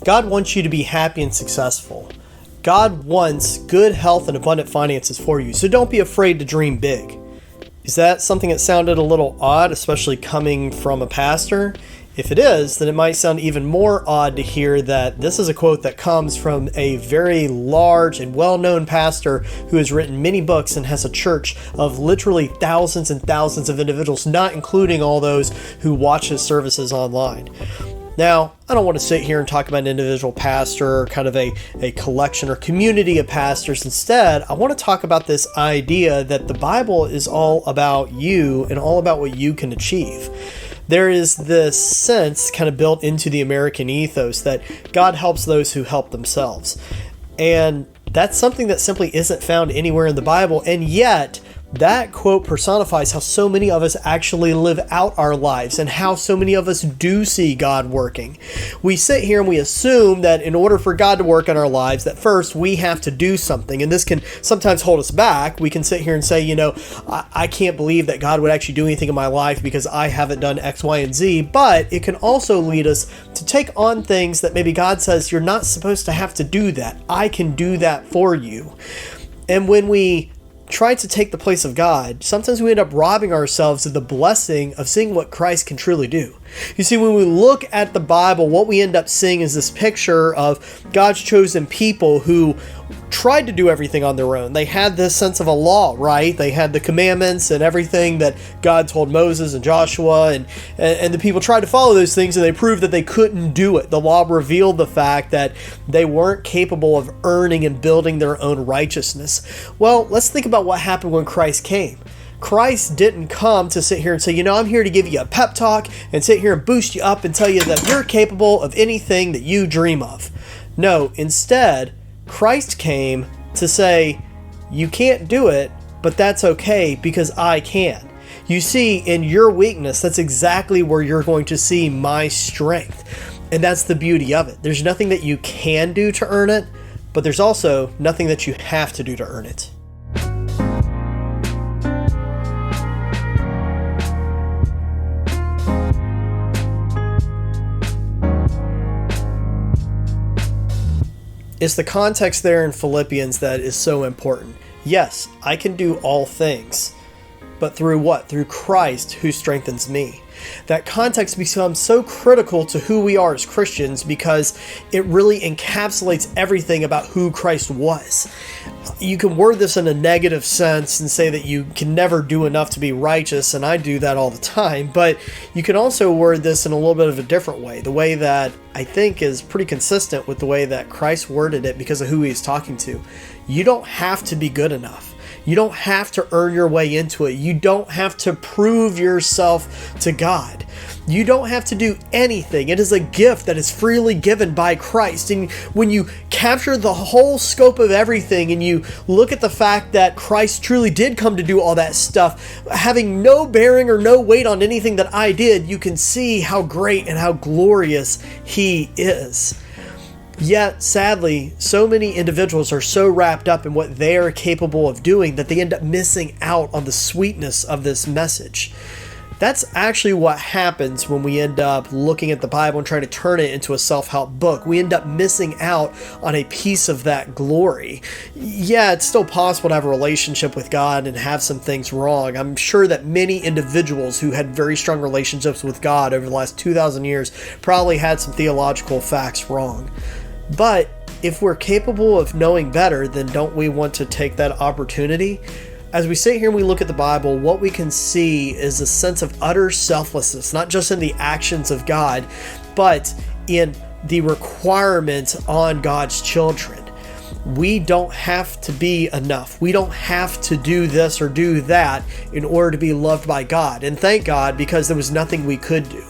God wants you to be happy and successful. God wants good health and abundant finances for you, so don't be afraid to dream big. Is that something that sounded a little odd, especially coming from a pastor? If it is, then it might sound even more odd to hear that this is a quote that comes from a very large and well-known pastor who has written many books and has a church of literally thousands and thousands of individuals, not including all those who watch his services online. Now, I don't want to sit here and talk about an individual pastor or kind of a collection or community of pastors. Instead, I want to talk about this idea that the Bible is all about you and all about what you can achieve. There is this sense kind of built into the American ethos that God helps those who help themselves. And that's something that simply isn't found anywhere in the Bible. And yet, that quote personifies how so many of us actually live out our lives and how so many of us do see God working. We sit here and we assume that in order for God to work in our lives, that first we have to do something. And this can sometimes hold us back. We can sit here and say, I can't believe that God would actually do anything in my life because I haven't done X, Y, and Z. But it can also lead us to take on things that maybe God says, you're not supposed to have to do that. I can do that for you. And when we try to take the place of God, sometimes we end up robbing ourselves of the blessing of seeing what Christ can truly do. You see, when we look at the Bible, what we end up seeing is this picture of God's chosen people who tried to do everything on their own. They had this sense of a law, right? They had the commandments and everything that God told Moses and Joshua, and the people tried to follow those things, and they proved that they couldn't do it. The law revealed the fact that they weren't capable of earning and building their own righteousness. Well, let's think about what happened when Christ came. Christ didn't come to sit here and say, I'm here to give you a pep talk and sit here and boost you up and tell you that you're capable of anything that you dream of. No, instead, Christ came to say, you can't do it, but that's okay because I can. You see, in your weakness, that's exactly where you're going to see my strength. And that's the beauty of it. There's nothing that you can do to earn it, but there's also nothing that you have to do to earn it. It's the context there in Philippians that is so important. Yes, I can do all things, but through what? Through Christ who strengthens me. That context becomes so critical to who we are as Christians because it really encapsulates everything about who Christ was. You can word this in a negative sense and say that you can never do enough to be righteous, and I do that all the time, but you can also word this in a little bit of a different way, the way that I think is pretty consistent with the way that Christ worded it because of who he's talking to. You don't have to be good enough. You don't have to earn your way into it. You don't have to prove yourself to God. You don't have to do anything. It is a gift that is freely given by Christ. And when you capture the whole scope of everything and you look at the fact that Christ truly did come to do all that stuff, having no bearing or no weight on anything that I did, you can see how great and how glorious he is. Yet, sadly, so many individuals are so wrapped up in what they are capable of doing that they end up missing out on the sweetness of this message. That's actually what happens when we end up looking at the Bible and trying to turn it into a self-help book. We end up missing out on a piece of that glory. Yeah, it's still possible to have a relationship with God and have some things wrong. I'm sure that many individuals who had very strong relationships with God over the last 2,000 years probably had some theological facts wrong. But if we're capable of knowing better, then don't we want to take that opportunity? As we sit here and we look at the Bible, what we can see is a sense of utter selflessness, not just in the actions of God, but in the requirement on God's children. We don't have to be enough. We don't have to do this or do that in order to be loved by God. And thank God, because there was nothing we could do.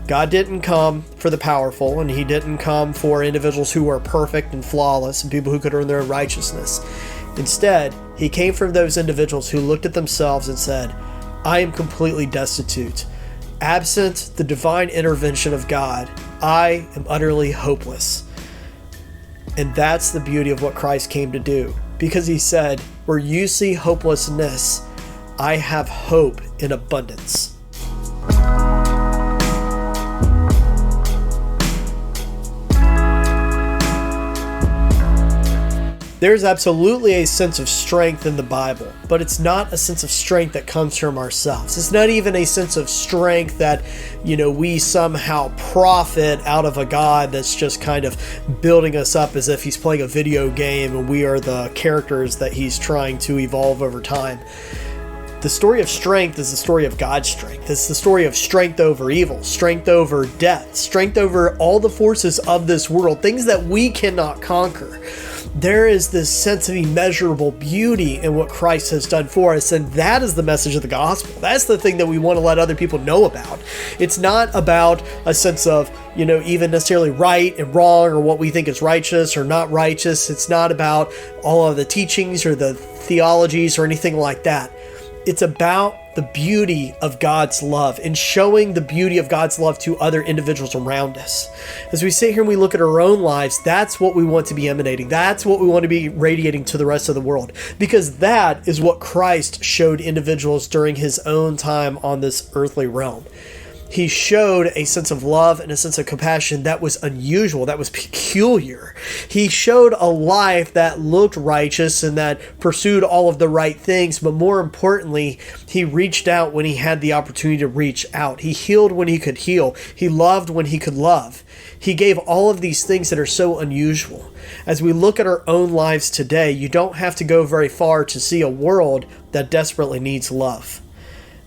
God didn't come for the powerful, and he didn't come for individuals who were perfect and flawless and people who could earn their own righteousness. Instead, he came from those individuals who looked at themselves and said, I am completely destitute. Absent the divine intervention of God, I am utterly hopeless. And that's the beauty of what Christ came to do. Because he said, where you see hopelessness, I have hope in abundance. There's absolutely a sense of strength in the Bible, but it's not a sense of strength that comes from ourselves. It's not even a sense of strength that, we somehow profit out of a God that's just kind of building us up as if he's playing a video game and we are the characters that he's trying to evolve over time. The story of strength is the story of God's strength. It's the story of strength over evil, strength over death, strength over all the forces of this world, things that we cannot conquer. There is this sense of immeasurable beauty in what Christ has done for us, and that is the message of the gospel. That's the thing that we want to let other people know about. It's not about a sense of, even necessarily right and wrong or what we think is righteous or not righteous. It's not about all of the teachings or the theologies or anything like that. It's about the beauty of God's love and showing the beauty of God's love to other individuals around us. As we sit here and we look at our own lives, that's what we want to be emanating. That's what we want to be radiating to the rest of the world, because that is what Christ showed individuals during his own time on this earthly realm. He showed a sense of love and a sense of compassion that was unusual, that was peculiar. He showed a life that looked righteous and that pursued all of the right things, but more importantly, he reached out when he had the opportunity to reach out. He healed when he could heal. He loved when he could love. He gave all of these things that are so unusual. As we look at our own lives today, you don't have to go very far to see a world that desperately needs love.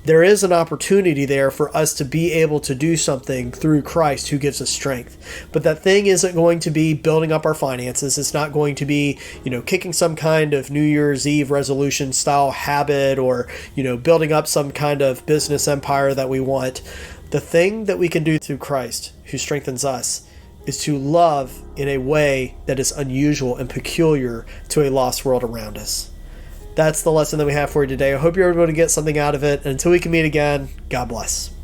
There is an opportunity there for us to be able to do something through Christ who gives us strength. But that thing isn't going to be building up our finances. It's not going to be, kicking some kind of New Year's Eve resolution style habit or, building up some kind of business empire that we want. The thing that we can do through Christ who strengthens us is to love in a way that is unusual and peculiar to a lost world around us. That's the lesson that we have for you today. I hope you're able to get something out of it. And until we can meet again, God bless.